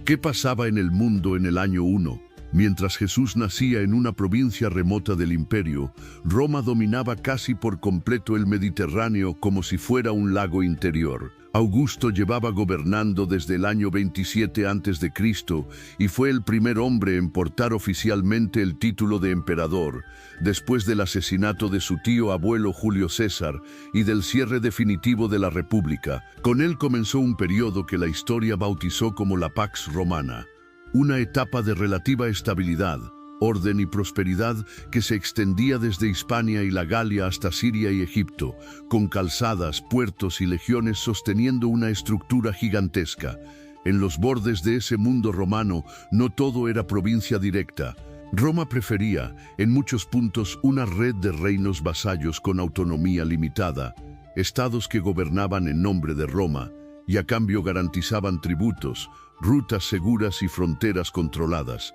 ¿Qué pasaba en el mundo en el año 1? Mientras Jesús nacía en una provincia remota del imperio, Roma dominaba casi por completo el Mediterráneo como si fuera un lago interior. Augusto llevaba gobernando desde el año 27 a.C. y fue el primer hombre en portar oficialmente el título de emperador, después del asesinato de su tío abuelo Julio César y del cierre definitivo de la República. Con él comenzó un periodo que la historia bautizó como la Pax Romana, una etapa de relativa estabilidad, orden y prosperidad que se extendía desde Hispania y la Galia hasta Siria y Egipto, con calzadas, puertos y legiones sosteniendo una estructura gigantesca. En los bordes de ese mundo romano no todo era provincia directa. Roma prefería, en muchos puntos, una red de reinos vasallos con autonomía limitada, estados que gobernaban en nombre de Roma y a cambio garantizaban tributos, rutas seguras y fronteras controladas.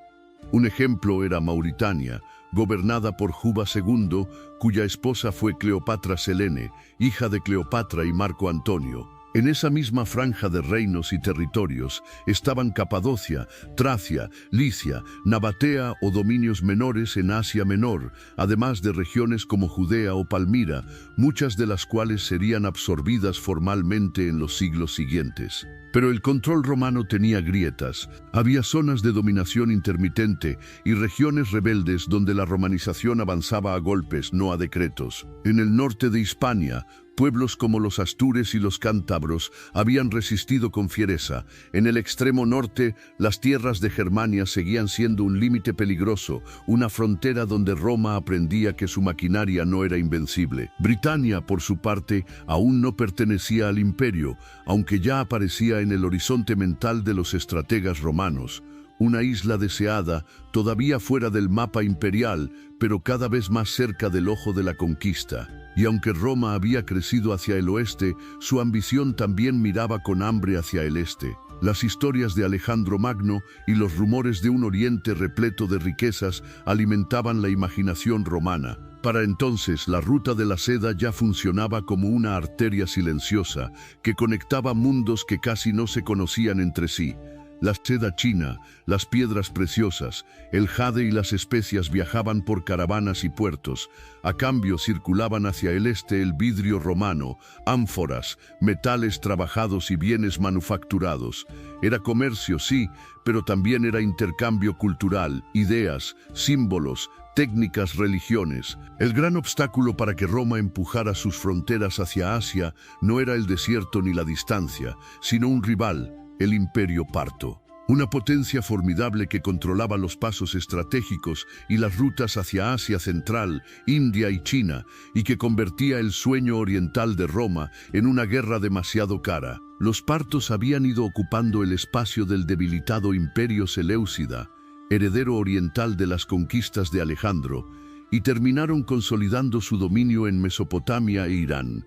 Un ejemplo era Mauritania, gobernada por Juba II, cuya esposa fue Cleopatra Selene, hija de Cleopatra y Marco Antonio. En esa misma franja de reinos y territorios estaban Capadocia, Tracia, Licia, Nabatea o dominios menores en Asia Menor, además de regiones como Judea o Palmira, muchas de las cuales serían absorbidas formalmente en los siglos siguientes. Pero el control romano tenía grietas, había zonas de dominación intermitente y regiones rebeldes donde la romanización avanzaba a golpes, no a decretos. En el norte de Hispania, pueblos como los astures y los cántabros habían resistido con fiereza. En el extremo norte, las tierras de Germania seguían siendo un límite peligroso, una frontera donde Roma aprendía que su maquinaria no era invencible. Britania, por su parte, aún no pertenecía al imperio, aunque ya aparecía en el horizonte mental de los estrategas romanos. Una isla deseada, todavía fuera del mapa imperial, pero cada vez más cerca del ojo de la conquista. Y aunque Roma había crecido hacia el oeste, su ambición también miraba con hambre hacia el este. Las historias de Alejandro Magno y los rumores de un oriente repleto de riquezas alimentaban la imaginación romana. Para entonces, la ruta de la seda ya funcionaba como una arteria silenciosa que conectaba mundos que casi no se conocían entre sí. La seda china, las piedras preciosas, el jade y las especias viajaban por caravanas y puertos. A cambio circulaban hacia el este el vidrio romano, ánforas, metales trabajados y bienes manufacturados. Era comercio, sí, pero también era intercambio cultural, ideas, símbolos, técnicas, religiones. El gran obstáculo para que Roma empujara sus fronteras hacia Asia no era el desierto ni la distancia, sino un rival, el Imperio Parto. Una potencia formidable que controlaba los pasos estratégicos y las rutas hacia Asia Central, India y China, y que convertía el sueño oriental de Roma en una guerra demasiado cara. Los partos habían ido ocupando el espacio del debilitado Imperio Seleucida, heredero oriental de las conquistas de Alejandro, y terminaron consolidando su dominio en Mesopotamia e Irán,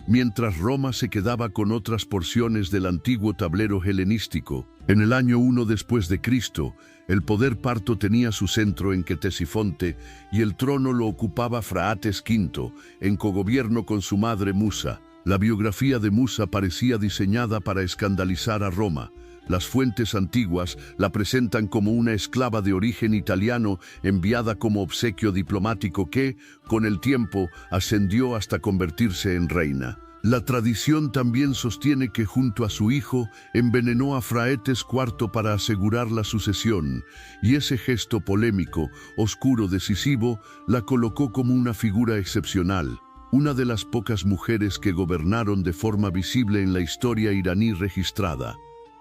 mientras Roma se quedaba con otras porciones del antiguo tablero helenístico. En el año 1 después de Cristo, el poder parto tenía su centro en Ctesifonte y el trono lo ocupaba Fraates V, en cogobierno con su madre Musa. La biografía de Musa parecía diseñada para escandalizar a Roma. Las fuentes antiguas la presentan como una esclava de origen italiano enviada como obsequio diplomático que, con el tiempo, ascendió hasta convertirse en reina. La tradición también sostiene que junto a su hijo envenenó a Fraetes IV para asegurar la sucesión, y ese gesto polémico, oscuro, decisivo, la colocó como una figura excepcional, una de las pocas mujeres que gobernaron de forma visible en la historia iraní registrada.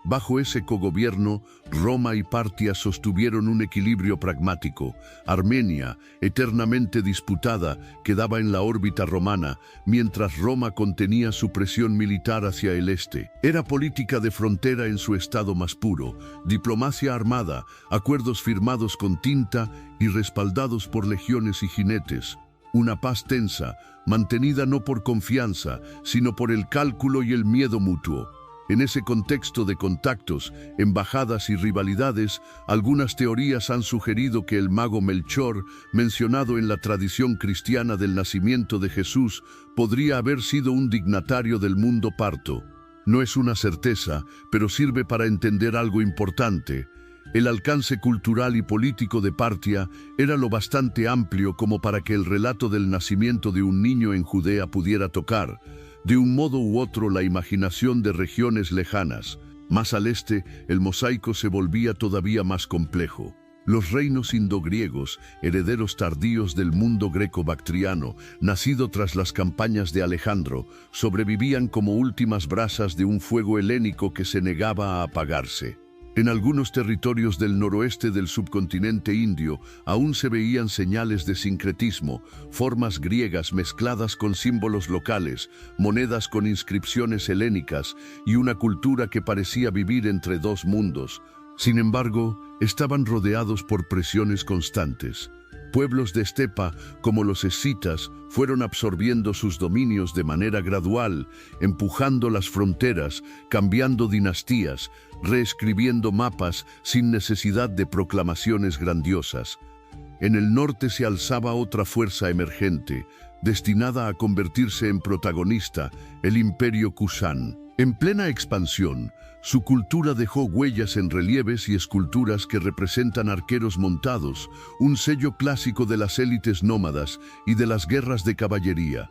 Bajo ese cogobierno, Roma y Partia sostuvieron un equilibrio pragmático. Armenia, eternamente disputada, quedaba en la órbita romana, mientras Roma contenía su presión militar hacia el este. Era política de frontera en su estado más puro, diplomacia armada, acuerdos firmados con tinta y respaldados por legiones y jinetes. Una paz tensa, mantenida no por confianza, sino por el cálculo y el miedo mutuo. En ese contexto de contactos, embajadas y rivalidades, algunas teorías han sugerido que el mago Melchor, mencionado en la tradición cristiana del nacimiento de Jesús, podría haber sido un dignatario del mundo parto. No es una certeza, pero sirve para entender algo importante. El alcance cultural y político de Partia era lo bastante amplio como para que el relato del nacimiento de un niño en Judea pudiera tocar, de un modo u otro, la imaginación de regiones lejanas. Más al este, el mosaico se volvía todavía más complejo. Los reinos indogriegos, herederos tardíos del mundo greco-bactriano, nacido tras las campañas de Alejandro, sobrevivían como últimas brasas de un fuego helénico que se negaba a apagarse. En algunos territorios del noroeste del subcontinente indio aún se veían señales de sincretismo, formas griegas mezcladas con símbolos locales, monedas con inscripciones helénicas y una cultura que parecía vivir entre dos mundos. Sin embargo, estaban rodeados por presiones constantes. Pueblos de estepa, como los escitas, fueron absorbiendo sus dominios de manera gradual, empujando las fronteras, cambiando dinastías, reescribiendo mapas sin necesidad de proclamaciones grandiosas. En el norte se alzaba otra fuerza emergente, destinada a convertirse en protagonista, el Imperio Kushan. En plena expansión, su cultura dejó huellas en relieves y esculturas que representan arqueros montados, un sello clásico de las élites nómadas y de las guerras de caballería.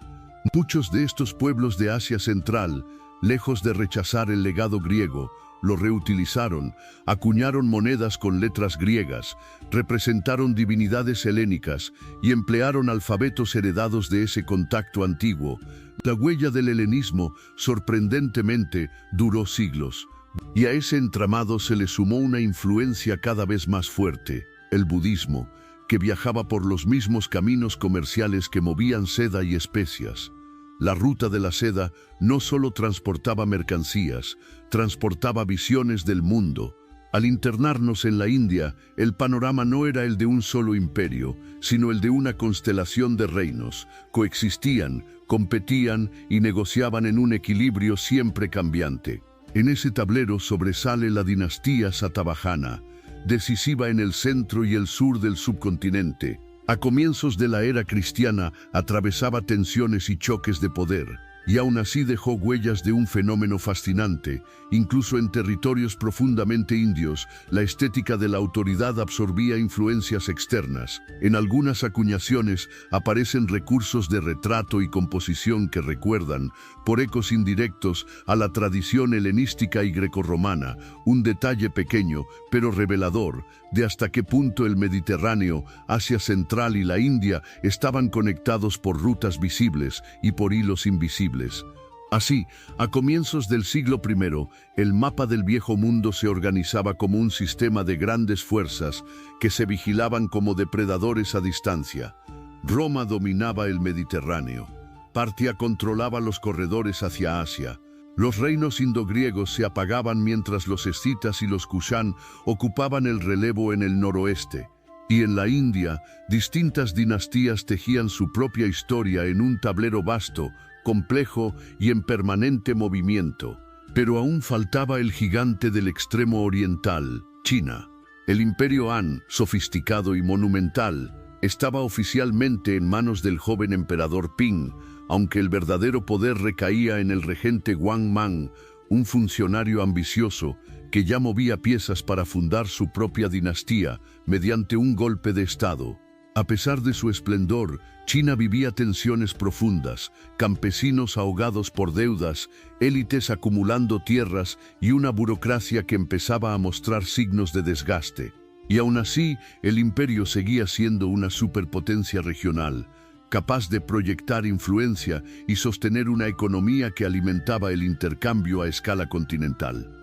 Muchos de estos pueblos de Asia Central, lejos de rechazar el legado griego, lo reutilizaron, acuñaron monedas con letras griegas, representaron divinidades helénicas y emplearon alfabetos heredados de ese contacto antiguo. La huella del helenismo, sorprendentemente, duró siglos. Y a ese entramado se le sumó una influencia cada vez más fuerte, el budismo, que viajaba por los mismos caminos comerciales que movían seda y especias. La ruta de la seda no solo transportaba mercancías, transportaba visiones del mundo. Al internarnos en la India, el panorama no era el de un solo imperio, sino el de una constelación de reinos. Coexistían, competían y negociaban en un equilibrio siempre cambiante. En ese tablero sobresale la dinastía Satavahana, decisiva en el centro y el sur del subcontinente. A comienzos de la era cristiana atravesaba tensiones y choques de poder, y aún así dejó huellas de un fenómeno fascinante. Incluso en territorios profundamente indios, la estética de la autoridad absorbía influencias externas. En algunas acuñaciones aparecen recursos de retrato y composición que recuerdan, por ecos indirectos, a la tradición helenística y grecorromana, un detalle pequeño, pero revelador, de hasta qué punto el Mediterráneo, Asia Central y la India estaban conectados por rutas visibles y por hilos invisibles. Así, a comienzos del siglo I, el mapa del viejo mundo se organizaba como un sistema de grandes fuerzas que se vigilaban como depredadores a distancia. Roma dominaba el Mediterráneo. Partia controlaba los corredores hacia Asia. Los reinos indogriegos se apagaban mientras los escitas y los Kushan ocupaban el relevo en el noroeste. Y en la India, distintas dinastías tejían su propia historia en un tablero vasto, complejo y en permanente movimiento. Pero aún faltaba el gigante del extremo oriental, China. El imperio Han, sofisticado y monumental, estaba oficialmente en manos del joven emperador Ping, aunque el verdadero poder recaía en el regente Wang Mang, un funcionario ambicioso que ya movía piezas para fundar su propia dinastía mediante un golpe de estado. A pesar de su esplendor, China vivía tensiones profundas, campesinos ahogados por deudas, élites acumulando tierras y una burocracia que empezaba a mostrar signos de desgaste. Y aún así, el imperio seguía siendo una superpotencia regional, capaz de proyectar influencia y sostener una economía que alimentaba el intercambio a escala continental.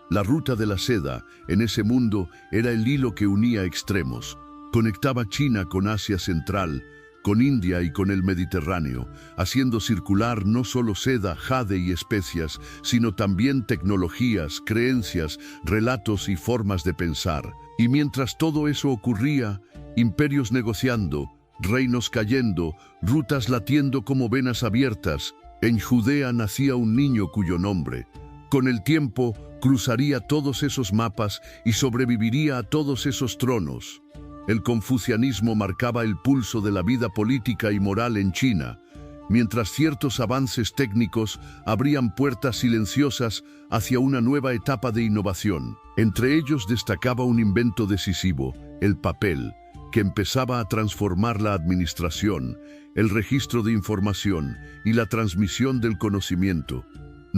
La ruta de la seda, en ese mundo, era el hilo que unía extremos. Conectaba China con Asia Central, con India y con el Mediterráneo, haciendo circular no solo seda, jade y especias, sino también tecnologías, creencias, relatos y formas de pensar. Y mientras todo eso ocurría, imperios negociando, reinos cayendo, rutas latiendo como venas abiertas, en Judea nacía un niño cuyo nombre, con el tiempo, cruzaría todos esos mapas y sobreviviría a todos esos tronos. El confucianismo marcaba el pulso de la vida política y moral en China, mientras ciertos avances técnicos abrían puertas silenciosas hacia una nueva etapa de innovación. Entre ellos destacaba un invento decisivo, el papel, que empezaba a transformar la administración, el registro de información y la transmisión del conocimiento.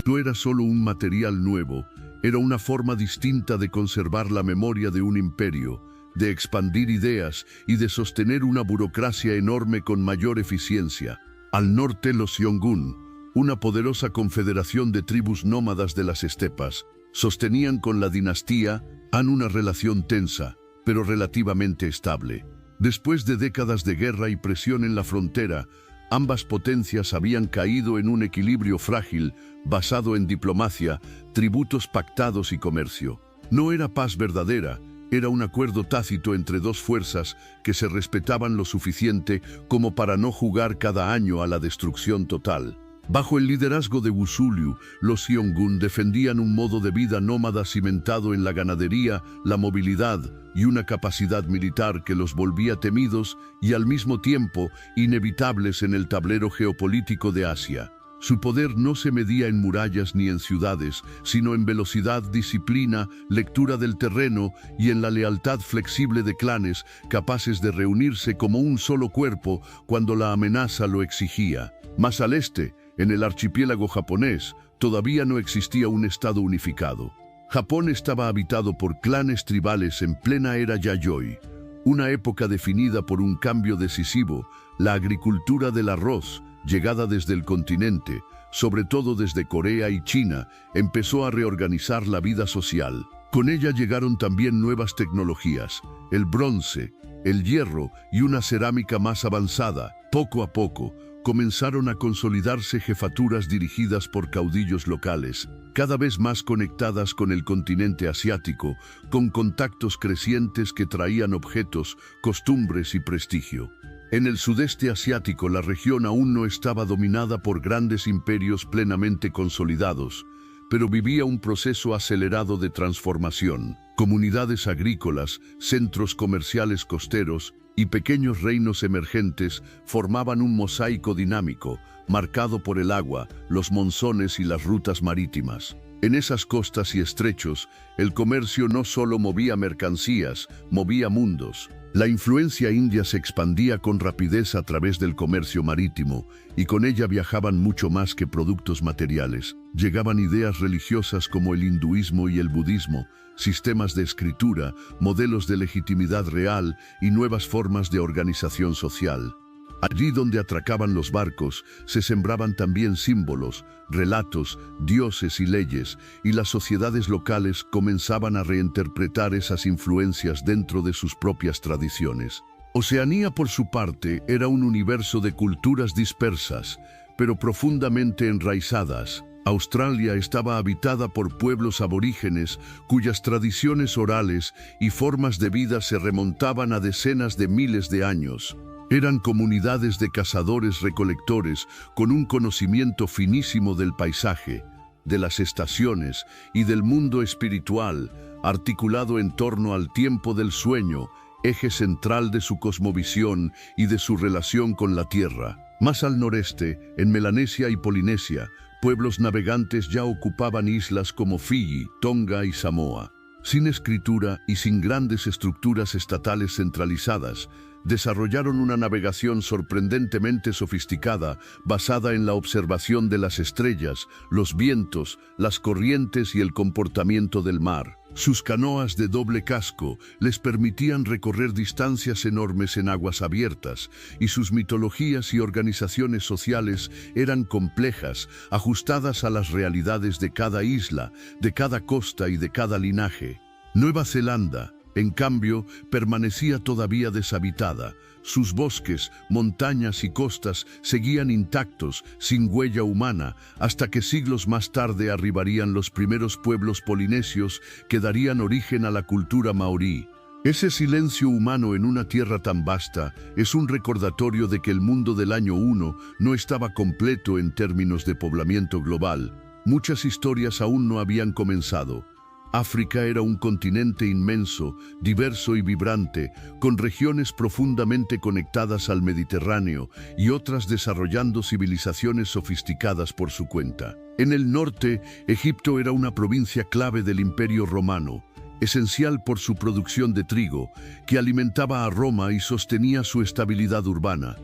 No era solo un material nuevo, era una forma distinta de conservar la memoria de un imperio, de expandir ideas y de sostener una burocracia enorme con mayor eficiencia. Al norte, los Xiongún, una poderosa confederación de tribus nómadas de las estepas, sostenían con la dinastía Han una relación tensa, pero relativamente estable. Después de décadas de guerra y presión en la frontera, ambas potencias habían caído en un equilibrio frágil basado en diplomacia, tributos pactados y comercio. No era paz verdadera, era un acuerdo tácito entre dos fuerzas que se respetaban lo suficiente como para no jugar cada año a la destrucción total. Bajo el liderazgo de Wushu, los Xiongún defendían un modo de vida nómada cimentado en la ganadería, la movilidad y una capacidad militar que los volvía temidos y al mismo tiempo inevitables en el tablero geopolítico de Asia. Su poder no se medía en murallas ni en ciudades, sino en velocidad, disciplina, lectura del terreno y en la lealtad flexible de clanes capaces de reunirse como un solo cuerpo cuando la amenaza lo exigía. Más al este, en el archipiélago japonés, todavía no existía un estado unificado. Japón estaba habitado por clanes tribales en plena era Yayoi, una época definida por un cambio decisivo, la agricultura del arroz, llegada desde el continente, sobre todo desde Corea y China, empezó a reorganizar la vida social. Con ella llegaron también nuevas tecnologías, el bronce, el hierro y una cerámica más avanzada. Poco a poco, comenzaron a consolidarse jefaturas dirigidas por caudillos locales, cada vez más conectadas con el continente asiático, con contactos crecientes que traían objetos, costumbres y prestigio. En el sudeste asiático, la región aún no estaba dominada por grandes imperios plenamente consolidados, pero vivía un proceso acelerado de transformación. Comunidades agrícolas, centros comerciales costeros y pequeños reinos emergentes formaban un mosaico dinámico, marcado por el agua, los monzones y las rutas marítimas. En esas costas y estrechos, el comercio no solo movía mercancías, movía mundos. La influencia india se expandía con rapidez a través del comercio marítimo, y con ella viajaban mucho más que productos materiales. Llegaban ideas religiosas como el hinduismo y el budismo, sistemas de escritura, modelos de legitimidad real y nuevas formas de organización social. Allí donde atracaban los barcos, se sembraban también símbolos, relatos, dioses y leyes, y las sociedades locales comenzaban a reinterpretar esas influencias dentro de sus propias tradiciones. Oceanía, por su parte, era un universo de culturas dispersas, pero profundamente enraizadas. Australia estaba habitada por pueblos aborígenes cuyas tradiciones orales y formas de vida se remontaban a decenas de miles de años. Eran comunidades de cazadores-recolectores con un conocimiento finísimo del paisaje, de las estaciones y del mundo espiritual, articulado en torno al tiempo del sueño, eje central de su cosmovisión y de su relación con la tierra. Más al noreste, en Melanesia y Polinesia, pueblos navegantes ya ocupaban islas como Fiyi, Tonga y Samoa. Sin escritura y sin grandes estructuras estatales centralizadas, desarrollaron una navegación sorprendentemente sofisticada, basada en la observación de las estrellas, los vientos, las corrientes y el comportamiento del mar. Sus canoas de doble casco les permitían recorrer distancias enormes en aguas abiertas, y sus mitologías y organizaciones sociales eran complejas, ajustadas a las realidades de cada isla, de cada costa y de cada linaje. Nueva Zelanda, en cambio, permanecía todavía deshabitada. Sus bosques, montañas y costas seguían intactos, sin huella humana, hasta que siglos más tarde arribarían los primeros pueblos polinesios que darían origen a la cultura maorí. Ese silencio humano en una tierra tan vasta es un recordatorio de que el mundo del año 1 no estaba completo en términos de poblamiento global. Muchas historias aún no habían comenzado. África era un continente inmenso, diverso y vibrante, con regiones profundamente conectadas al Mediterráneo y otras desarrollando civilizaciones sofisticadas por su cuenta. En el norte, Egipto era una provincia clave del Imperio Romano, esencial por su producción de trigo, que alimentaba a Roma y sostenía su estabilidad urbana.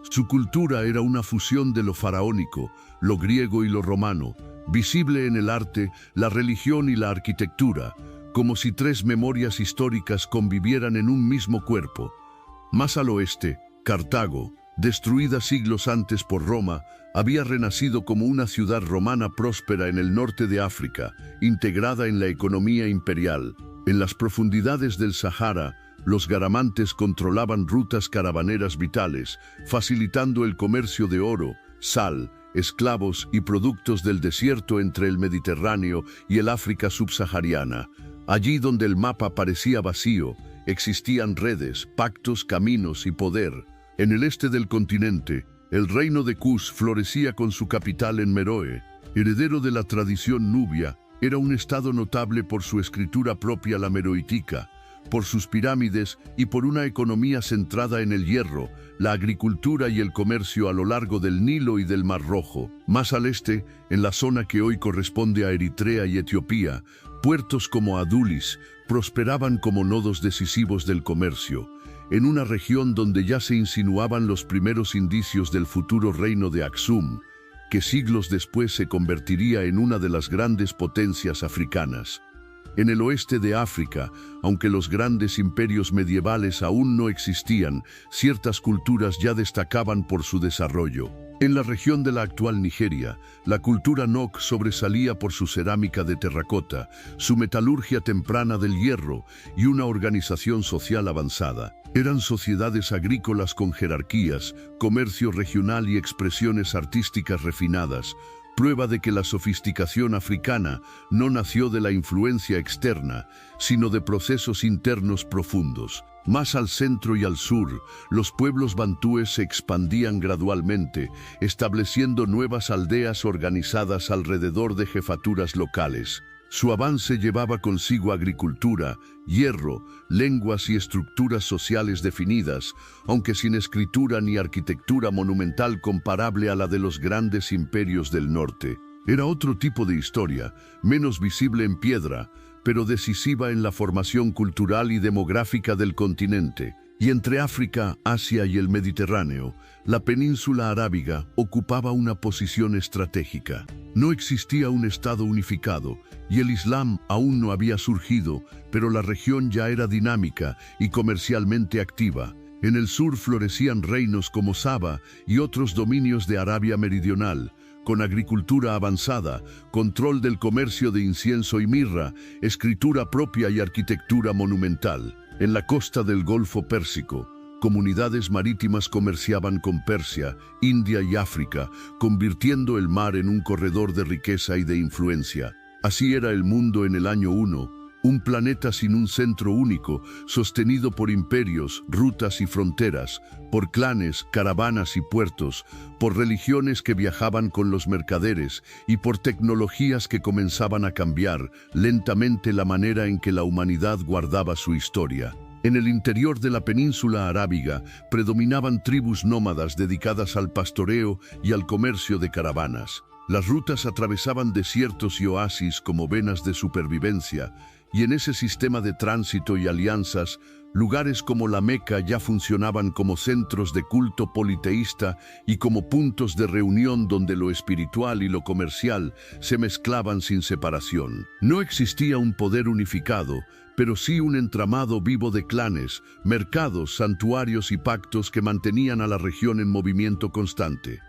Su cultura era una fusión de lo faraónico, lo griego y lo romano, visible en el arte, la religión y la arquitectura, como si tres memorias históricas convivieran en un mismo cuerpo. Más al oeste, Cartago, destruida siglos antes por Roma, había renacido como una ciudad romana próspera en el norte de África, integrada en la economía imperial. En las profundidades del Sahara, los garamantes controlaban rutas caravaneras vitales, facilitando el comercio de oro, sal, esclavos y productos del desierto entre el Mediterráneo y el África subsahariana. Allí donde el mapa parecía vacío, existían redes, pactos, caminos y poder. En el este del continente, el reino de Kush florecía con su capital en Meroe. Heredero de la tradición nubia, era un estado notable por su escritura propia, la meroítica, por sus pirámides y por una economía centrada en el hierro, la agricultura y el comercio a lo largo del Nilo y del Mar Rojo. Más al este, en la zona que hoy corresponde a Eritrea y Etiopía, puertos como Adulis prosperaban como nodos decisivos del comercio, en una región donde ya se insinuaban los primeros indicios del futuro reino de Aksum, que siglos después se convertiría en una de las grandes potencias africanas. En el oeste de África, aunque los grandes imperios medievales aún no existían, ciertas culturas ya destacaban por su desarrollo. En la región de la actual Nigeria, la cultura Nok sobresalía por su cerámica de terracota, su metalurgia temprana del hierro y una organización social avanzada. Eran sociedades agrícolas con jerarquías, comercio regional y expresiones artísticas refinadas, prueba de que la sofisticación africana no nació de la influencia externa, sino de procesos internos profundos. Más al centro y al sur, los pueblos bantúes se expandían gradualmente, estableciendo nuevas aldeas organizadas alrededor de jefaturas locales. Su avance llevaba consigo agricultura, hierro, lenguas y estructuras sociales definidas, aunque sin escritura ni arquitectura monumental comparable a la de los grandes imperios del norte. Era otro tipo de historia, menos visible en piedra, pero decisiva en la formación cultural y demográfica del continente. Y entre África, Asia y el Mediterráneo, la península arábiga ocupaba una posición estratégica. No existía un estado unificado, y el Islam aún no había surgido, pero la región ya era dinámica y comercialmente activa. En el sur florecían reinos como Saba y otros dominios de Arabia Meridional, con agricultura avanzada, control del comercio de incienso y mirra, escritura propia y arquitectura monumental. En la costa del Golfo Pérsico, comunidades marítimas comerciaban con Persia, India y África, convirtiendo el mar en un corredor de riqueza y de influencia. Así era el mundo en el año 1, un planeta sin un centro único, sostenido por imperios, rutas y fronteras, por clanes, caravanas y puertos, por religiones que viajaban con los mercaderes y por tecnologías que comenzaban a cambiar lentamente la manera en que la humanidad guardaba su historia. En el interior de la península arábiga predominaban tribus nómadas dedicadas al pastoreo y al comercio de caravanas. Las rutas atravesaban desiertos y oasis como venas de supervivencia, y en ese sistema de tránsito y alianzas, lugares como la Meca ya funcionaban como centros de culto politeísta y como puntos de reunión donde lo espiritual y lo comercial se mezclaban sin separación. No existía un poder unificado, pero sí un entramado vivo de clanes, mercados, santuarios y pactos que mantenían a la región en movimiento constante.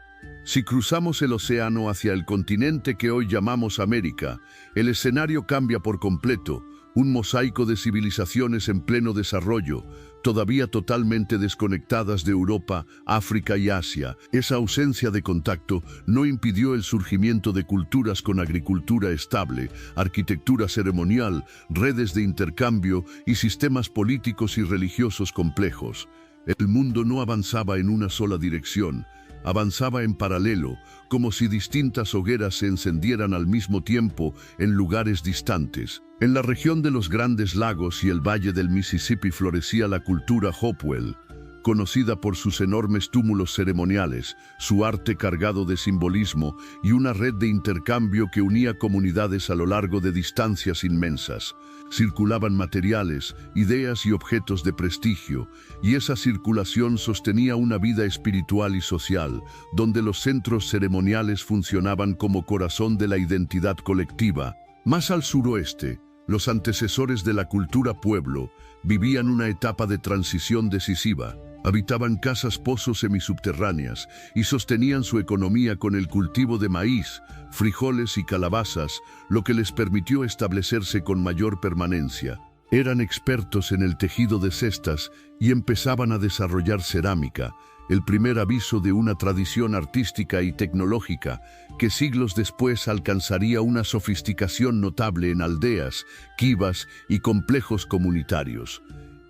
Si cruzamos el océano hacia el continente que hoy llamamos América, el escenario cambia por completo, un mosaico de civilizaciones en pleno desarrollo, todavía totalmente desconectadas de Europa, África y Asia. Esa ausencia de contacto no impidió el surgimiento de culturas con agricultura estable, arquitectura ceremonial, redes de intercambio y sistemas políticos y religiosos complejos. El mundo no avanzaba en una sola dirección. avanzaba en paralelo, como si distintas hogueras se encendieran al mismo tiempo en lugares distantes. En la región de los Grandes Lagos y el Valle del Mississippi florecía la cultura Hopewell, conocida por sus enormes túmulos ceremoniales, su arte cargado de simbolismo y una red de intercambio que unía comunidades a lo largo de distancias inmensas. Circulaban materiales, ideas y objetos de prestigio, y esa circulación sostenía una vida espiritual y social, donde los centros ceremoniales funcionaban como corazón de la identidad colectiva. Más al suroeste, los antecesores de la cultura pueblo vivían una etapa de transición decisiva. Habitaban casas-pozos semisubterráneas y sostenían su economía con el cultivo de maíz, frijoles y calabazas, lo que les permitió establecerse con mayor permanencia. Eran expertos en el tejido de cestas y empezaban a desarrollar cerámica, el primer aviso de una tradición artística y tecnológica que siglos después alcanzaría una sofisticación notable en aldeas, quivas y complejos comunitarios.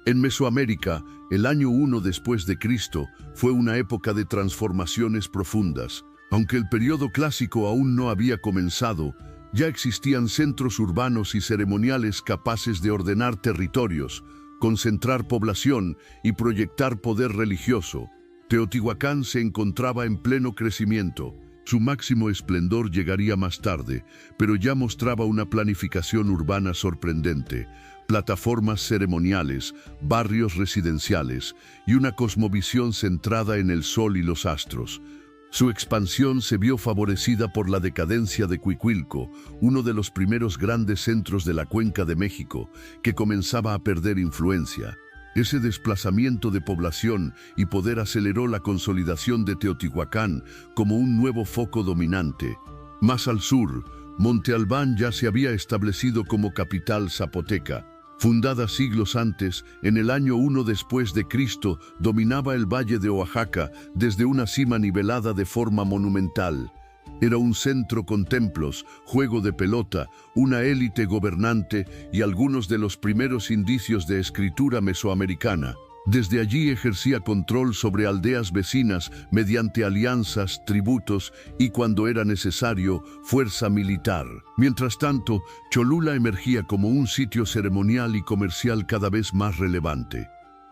En Mesoamérica, el año 1 después de Cristo fue una época de transformaciones profundas. Aunque el periodo clásico aún no había comenzado, ya existían centros urbanos y ceremoniales capaces de ordenar territorios, concentrar población y proyectar poder religioso. Teotihuacán se encontraba en pleno crecimiento. Su máximo esplendor llegaría más tarde, pero ya mostraba una planificación urbana sorprendente, plataformas ceremoniales, barrios residenciales y una cosmovisión centrada en el sol y los astros. Su expansión se vio favorecida por la decadencia de Cuicuilco, uno de los primeros grandes centros de la Cuenca de México, que comenzaba a perder influencia. Ese desplazamiento de población y poder aceleró la consolidación de Teotihuacán como un nuevo foco dominante. Más al sur, Monte Albán ya se había establecido como capital zapoteca. Fundada siglos antes, en el año 1 después de Cristo, dominaba el valle de Oaxaca desde una cima nivelada de forma monumental. Era un centro con templos, juego de pelota, una élite gobernante y algunos de los primeros indicios de escritura mesoamericana. Desde allí ejercía control sobre aldeas vecinas mediante alianzas, tributos y, cuando era necesario, fuerza militar. Mientras tanto, Cholula emergía como un sitio ceremonial y comercial cada vez más relevante.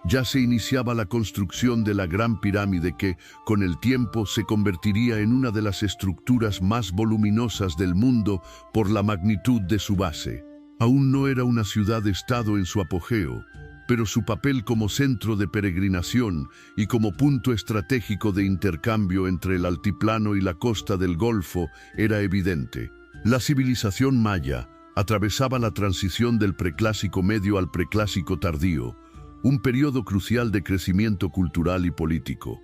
Ya se iniciaba la construcción de la Gran Pirámide que, con el tiempo, se convertiría en una de las estructuras más voluminosas del mundo por la magnitud de su base. Aún no era una ciudad-estado en su apogeo, pero su papel como centro de peregrinación y como punto estratégico de intercambio entre el altiplano y la costa del Golfo era evidente. La civilización maya atravesaba la transición del preclásico medio al preclásico tardío, un periodo crucial de crecimiento cultural y político.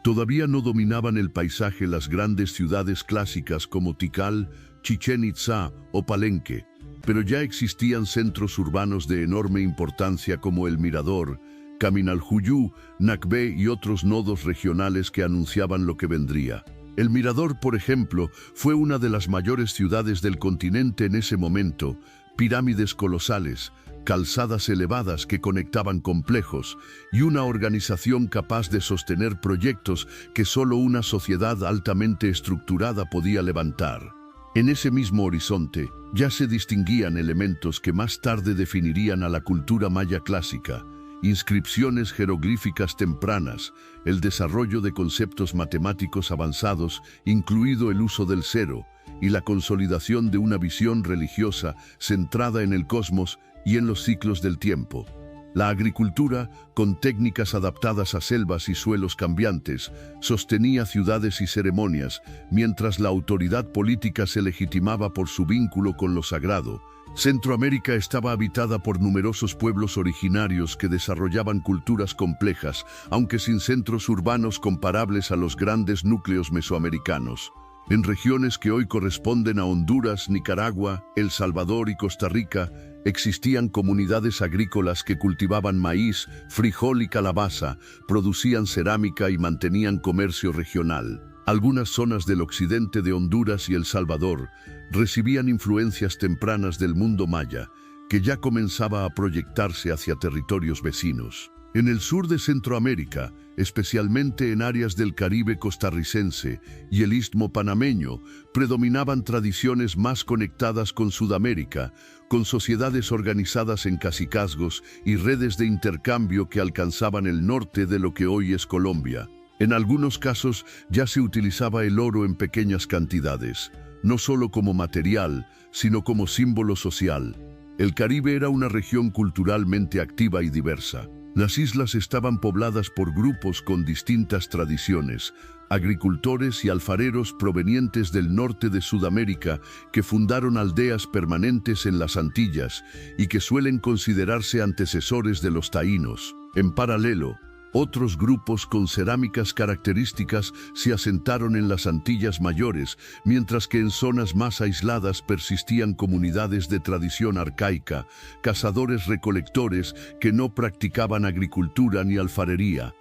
Todavía no dominaban el paisaje las grandes ciudades clásicas como Tikal, Chichén Itzá o Palenque, pero ya existían centros urbanos de enorme importancia como El Mirador, Caminaljuyu, Nacbé y otros nodos regionales que anunciaban lo que vendría. El Mirador, por ejemplo, fue una de las mayores ciudades del continente en ese momento, pirámides colosales, calzadas elevadas que conectaban complejos y una organización capaz de sostener proyectos que solo una sociedad altamente estructurada podía levantar. En ese mismo horizonte ya se distinguían elementos que más tarde definirían a la cultura maya clásica: inscripciones jeroglíficas tempranas, el desarrollo de conceptos matemáticos avanzados, incluido el uso del cero, y la consolidación de una visión religiosa centrada en el cosmos y en los ciclos del tiempo. La agricultura, con técnicas adaptadas a selvas y suelos cambiantes, sostenía ciudades y ceremonias, mientras la autoridad política se legitimaba por su vínculo con lo sagrado. Centroamérica estaba habitada por numerosos pueblos originarios que desarrollaban culturas complejas, aunque sin centros urbanos comparables a los grandes núcleos mesoamericanos. En regiones que hoy corresponden a Honduras, Nicaragua, El Salvador y Costa Rica, existían comunidades agrícolas que cultivaban maíz, frijol y calabaza, producían cerámica y mantenían comercio regional. Algunas zonas del occidente de Honduras y El Salvador recibían influencias tempranas del mundo maya, que ya comenzaba a proyectarse hacia territorios vecinos. En el sur de Centroamérica, especialmente en áreas del Caribe costarricense y el Istmo panameño, predominaban tradiciones más conectadas con Sudamérica, con sociedades organizadas en cacicazgos y redes de intercambio que alcanzaban el norte de lo que hoy es Colombia. En algunos casos ya se utilizaba el oro en pequeñas cantidades, no solo como material, sino como símbolo social. El Caribe era una región culturalmente activa y diversa. Las islas estaban pobladas por grupos con distintas tradiciones, agricultores y alfareros provenientes del norte de Sudamérica que fundaron aldeas permanentes en las Antillas y que suelen considerarse antecesores de los taínos. En paralelo, otros grupos con cerámicas características se asentaron en las Antillas Mayores, mientras que en zonas más aisladas persistían comunidades de tradición arcaica, cazadores-recolectores que no practicaban agricultura ni alfarería.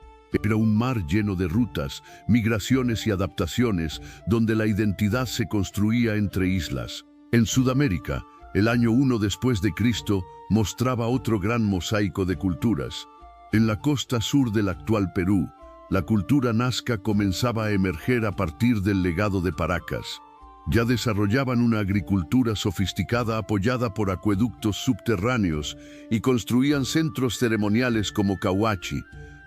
Era un mar lleno de rutas, migraciones y adaptaciones, donde la identidad se construía entre islas. En Sudamérica, el año 1 después de Cristo mostraba otro gran mosaico de culturas. En la costa sur del actual Perú, la cultura nazca comenzaba a emerger a partir del legado de Paracas. Ya desarrollaban una agricultura sofisticada apoyada por acueductos subterráneos y construían centros ceremoniales como Cahuachi,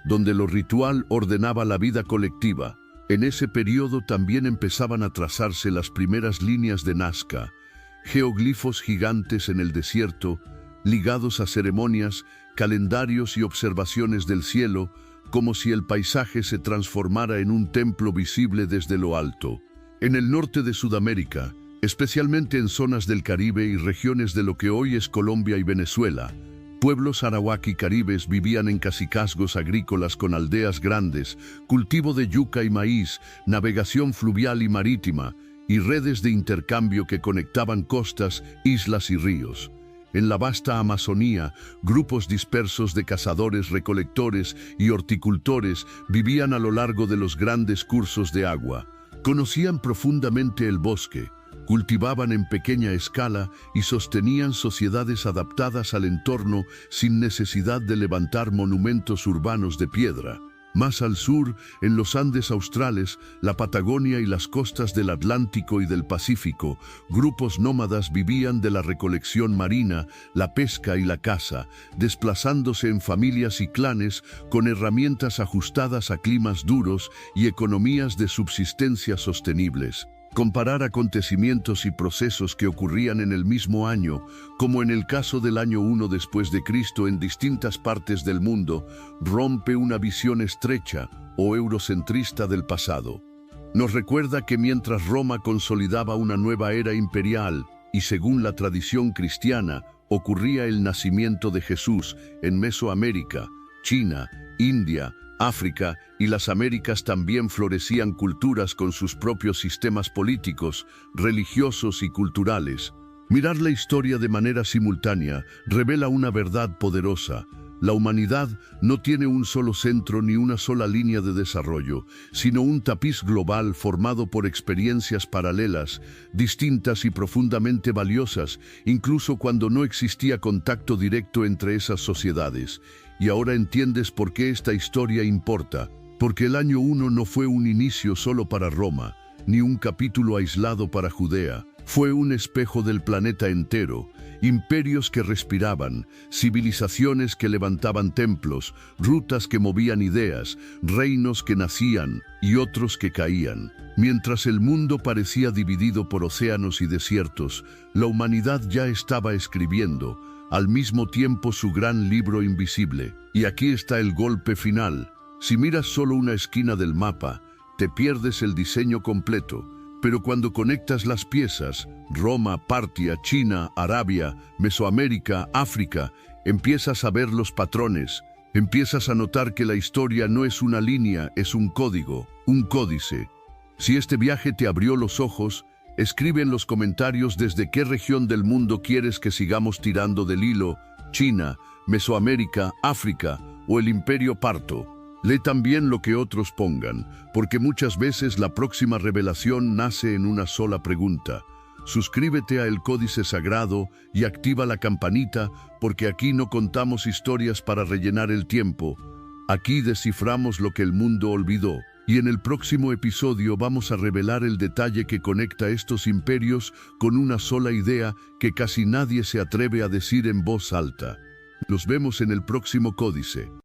donde lo ritual ordenaba la vida colectiva. En ese periodo también empezaban a trazarse las primeras líneas de Nazca, geoglifos gigantes en el desierto, ligados a ceremonias, calendarios y observaciones del cielo, como si el paisaje se transformara en un templo visible desde lo alto. En el norte de Sudamérica, especialmente en zonas del Caribe y regiones de lo que hoy es Colombia y Venezuela, pueblos arawaki caribes vivían en cacicazgos agrícolas con aldeas grandes, cultivo de yuca y maíz, navegación fluvial y marítima, y redes de intercambio que conectaban costas, islas y ríos. En la vasta Amazonía, grupos dispersos de cazadores, recolectores y horticultores vivían a lo largo de los grandes cursos de agua. Conocían profundamente el bosque, cultivaban en pequeña escala y sostenían sociedades adaptadas al entorno sin necesidad de levantar monumentos urbanos de piedra. Más al sur, en los Andes australes, la Patagonia y las costas del Atlántico y del Pacífico, grupos nómadas vivían de la recolección marina, la pesca y la caza, desplazándose en familias y clanes con herramientas ajustadas a climas duros y economías de subsistencia sostenibles. Comparar acontecimientos y procesos que ocurrían en el mismo año, como en el caso del año 1 después de Cristo en distintas partes del mundo, rompe una visión estrecha o eurocentrista del pasado. Nos recuerda que mientras Roma consolidaba una nueva era imperial y según la tradición cristiana, ocurría el nacimiento de Jesús en Mesoamérica, China, India, África y las Américas también florecían culturas con sus propios sistemas políticos, religiosos y culturales. Mirar la historia de manera simultánea revela una verdad poderosa. La humanidad no tiene un solo centro ni una sola línea de desarrollo, sino un tapiz global formado por experiencias paralelas, distintas y profundamente valiosas, incluso cuando no existía contacto directo entre esas sociedades. Y ahora entiendes por qué esta historia importa, porque el año 1 no fue un inicio solo para Roma, ni un capítulo aislado para Judea. Fue un espejo del planeta entero, imperios que respiraban, civilizaciones que levantaban templos, rutas que movían ideas, reinos que nacían y otros que caían. Mientras el mundo parecía dividido por océanos y desiertos, la humanidad ya estaba escribiendo, al mismo tiempo su gran libro invisible. Y aquí está el golpe final. Si miras solo una esquina del mapa, te pierdes el diseño completo. Pero cuando conectas las piezas, Roma, Partia, China, Arabia, Mesoamérica, África, empiezas a ver los patrones, empiezas a notar que la historia no es una línea, es un código, un códice. Si este viaje te abrió los ojos, escribe en los comentarios desde qué región del mundo quieres que sigamos tirando del hilo, China, Mesoamérica, África o el Imperio Parto. Lee también lo que otros pongan, porque muchas veces la próxima revelación nace en una sola pregunta. Suscríbete a El Códice Sagrado y activa la campanita, porque aquí no contamos historias para rellenar el tiempo, Aquí desciframos lo que el mundo olvidó, y en el próximo episodio vamos a revelar el detalle que conecta estos imperios con una sola idea que casi nadie se atreve a decir en voz alta. Nos vemos en el próximo códice.